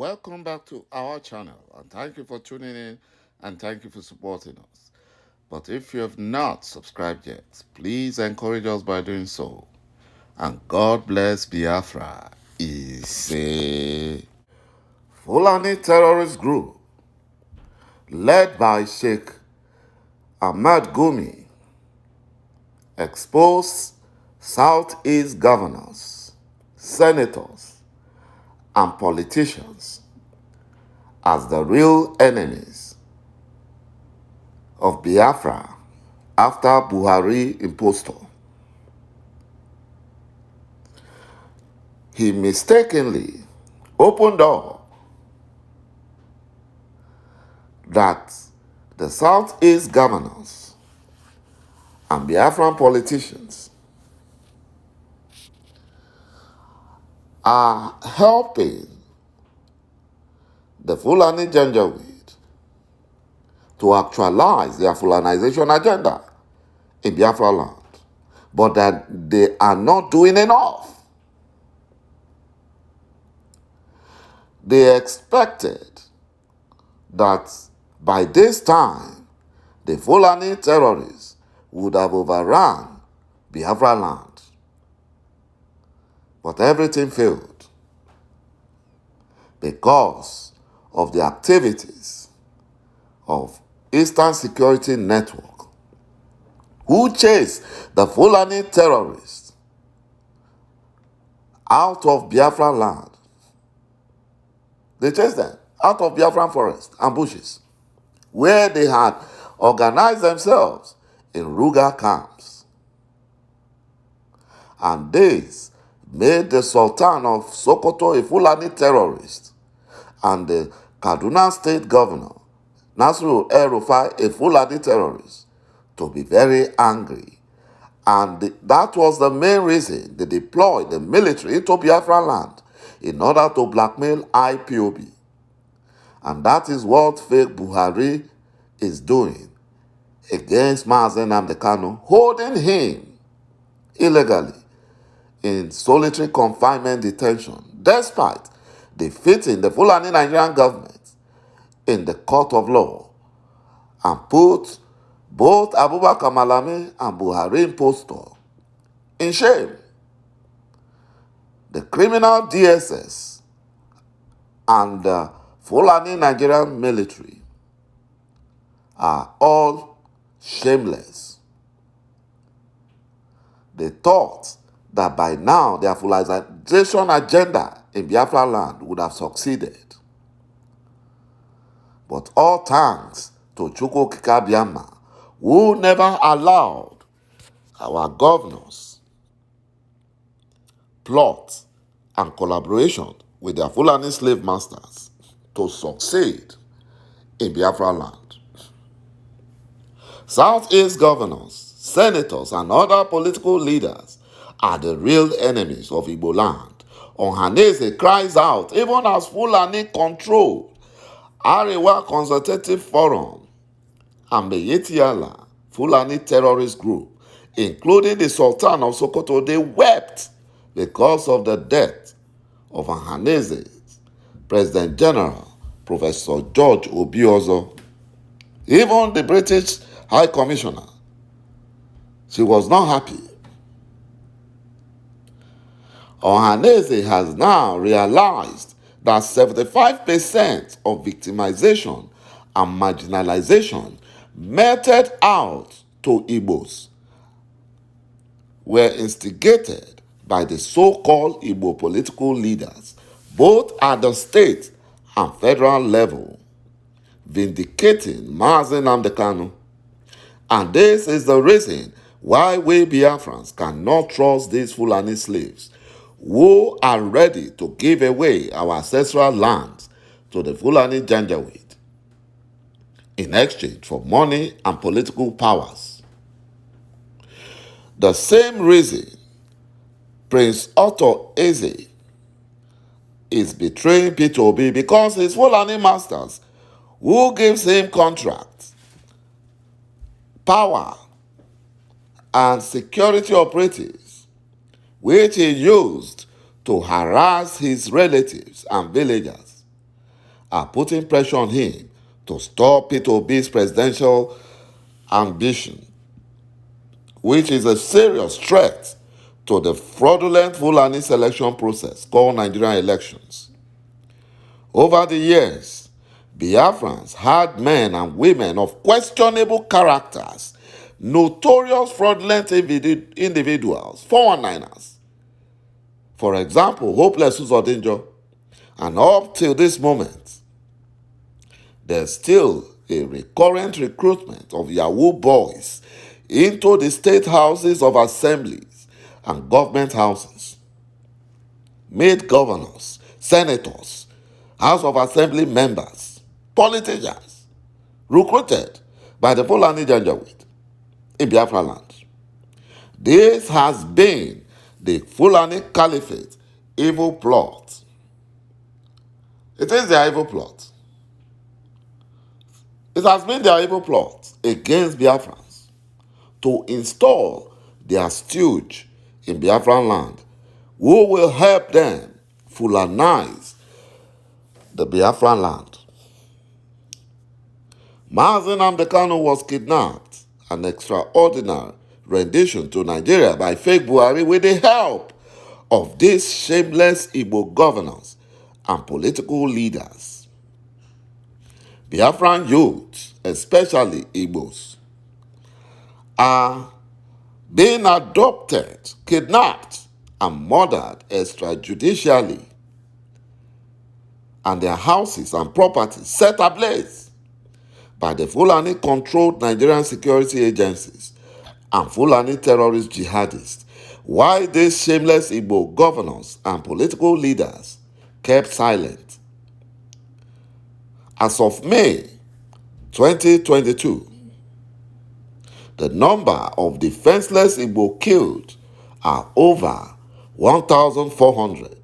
Welcome back to our channel, and thank you for tuning in and thank you for supporting us. But if you have not subscribed yet, please encourage us by doing so. And God bless Biafra is a Fulani terrorist group led by Sheikh Ahmad Gumi exposed Southeast governors, senators, and politicians as the real enemies of Biafra after Buhari impostor. He mistakenly opened up that the Southeast governors and Biafran politicians are helping the Fulani Janjaweed to actualize their Fulanization agenda in Biafra land, but that they are not doing enough. They expected that by this time, the Fulani terrorists would have overrun Biafra land. But everything failed because of the activities of Eastern Security Network, who chased the Fulani terrorists out of Biafra land. They chased them out of Biafran forest and bushes, where they had organized themselves in Ruga camps. And this made the Sultan of Sokoto a Fulani terrorist, and the Kaduna State Governor, Nasiru El-Rufai, a Fulani terrorist, to be very angry. And that was the main reason they deployed the military into Biafra land in order to blackmail IPOB. And that is what fake Buhari is doing against Mazen Amdekano, holding him illegally in solitary confinement detention, despite defeating the Fulani Nigerian government in the court of law and put both Abubakar Malami and Buhari impostor in shame. The criminal DSS and the Fulani Nigerian military are all shameless. They thought that by now their Fulanization agenda in Biafra land would have succeeded. But all thanks to ﷺikaŁ쌓, who never allowed our governors plot and collaboration with their Fulani slave masters to succeed in Biafra land. Southeast governors, senators, and other political leaders are the real enemies of Igbo land. Ohanaeze cries out, even as Fulani control Arewa Consultative Forum and Meyetiala Fulani terrorist group, including the Sultan of Sokoto, they wept because of the death of Ohanaeze's President General, Professor George Obiozo. Even the British High Commissioner, she was not happy. Ohanaeze has now realized that 75% of victimization and marginalization meted out to Igbos were instigated by the so-called Igbo political leaders, both at the state and federal level, vindicating Mazen Amdekano. And this is the reason why we Biafrans cannot trust these Fulani slaves who are ready to give away our ancestral lands to the Fulani Janjaweed in exchange for money and political powers. The same reason Prince Otto Eze is betraying Peter Obi, because his Fulani masters, who gives him contracts, power, and security operatives, which he used to harass his relatives and villagers, are putting pressure on him to stop Peter Obi's presidential ambition, which is a serious threat to the fraudulent Fulani selection process called Nigerian elections. Over the years, Biafrans had men and women of questionable characters, notorious fraudulent individuals, 419ers. For example, Hopeless Uzodinjo. And up till this moment, there's still a recurrent recruitment of Yahoo boys into the state houses of assemblies and government houses. Made governors, senators, House of Assembly members, politicians, recruited by the Fulani Janjaweed in Biafra land. This has been the Fulani Caliphate evil plot. It is their evil plot. It has been their evil plot against Biafrans to install their stooge in Biafran land who will help them Fulanize the Biafran land. Mazi Nnamdi Kanu was kidnapped, an extraordinary rendition to Nigeria by fake Buhari with the help of these shameless Igbo governors and political leaders. Biafran youths, especially Igbos, are being adopted, kidnapped, and murdered extrajudicially, and their houses and properties set ablaze by the Fulani-controlled Nigerian security agencies and Fulani terrorist jihadists, while these shameless Igbo governors and political leaders kept silent. As of May 2022, the number of defenseless Igbo killed are over 1,400,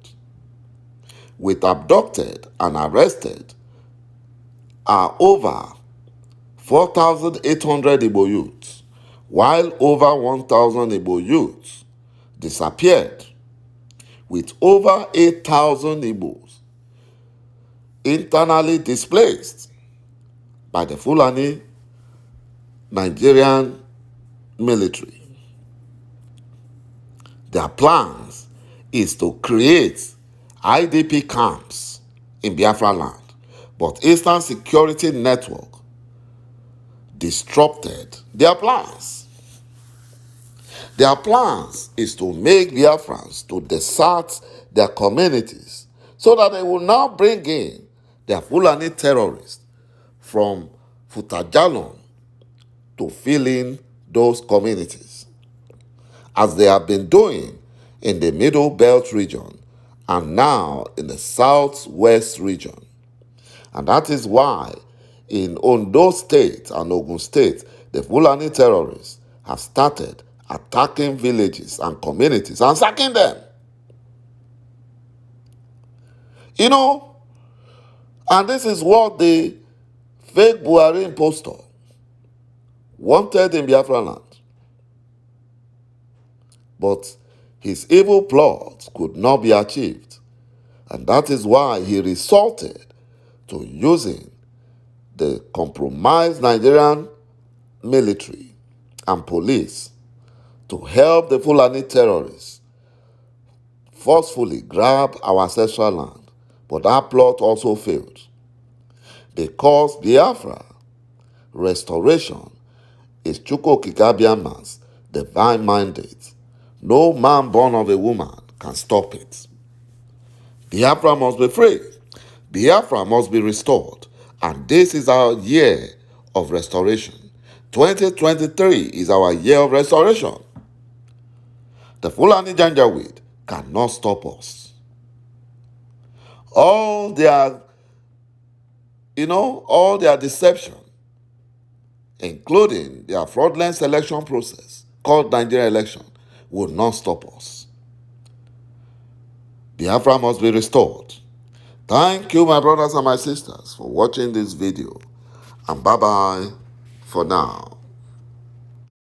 with abducted and arrested are over 4,800 Igbo youths, while over 1,000 Igbo youths disappeared, with over 8,000 Igbos internally displaced by the Fulani Nigerian military. Their plans is to create IDP camps in Biafra land, but Eastern Security Network disrupted their plans. Their plans is to make Biafrans to desert their communities so that they will now bring in their Fulani terrorists from Futajalon to fill in those communities, as they have been doing in the Middle Belt region and now in the Southwest region. And that is why in Ondo State and Ogun State, the Fulani terrorists have started attacking villages and communities and sacking them. You know, and this is what the fake Buhari impostor wanted in Biafra land. But his evil plot could not be achieved, and that is why he resorted to using the compromised Nigerian military and police to help the Fulani terrorists forcefully grab our ancestral land. But that plot also failed, because Biafra restoration is ǃĆúkwòkìkè-Abịamà's divine mandate. No man born of a woman can stop it. Biafra must be free. Biafra must be restored. And this is our year of restoration. 2023 is our year of restoration. The Fulani Janjaweed cannot stop us. All their deception, including their fraudulent selection process called Nigerian election, will not stop us. Biafra must be restored. Thank you, my brothers and my sisters, for watching this video. And bye-bye for now.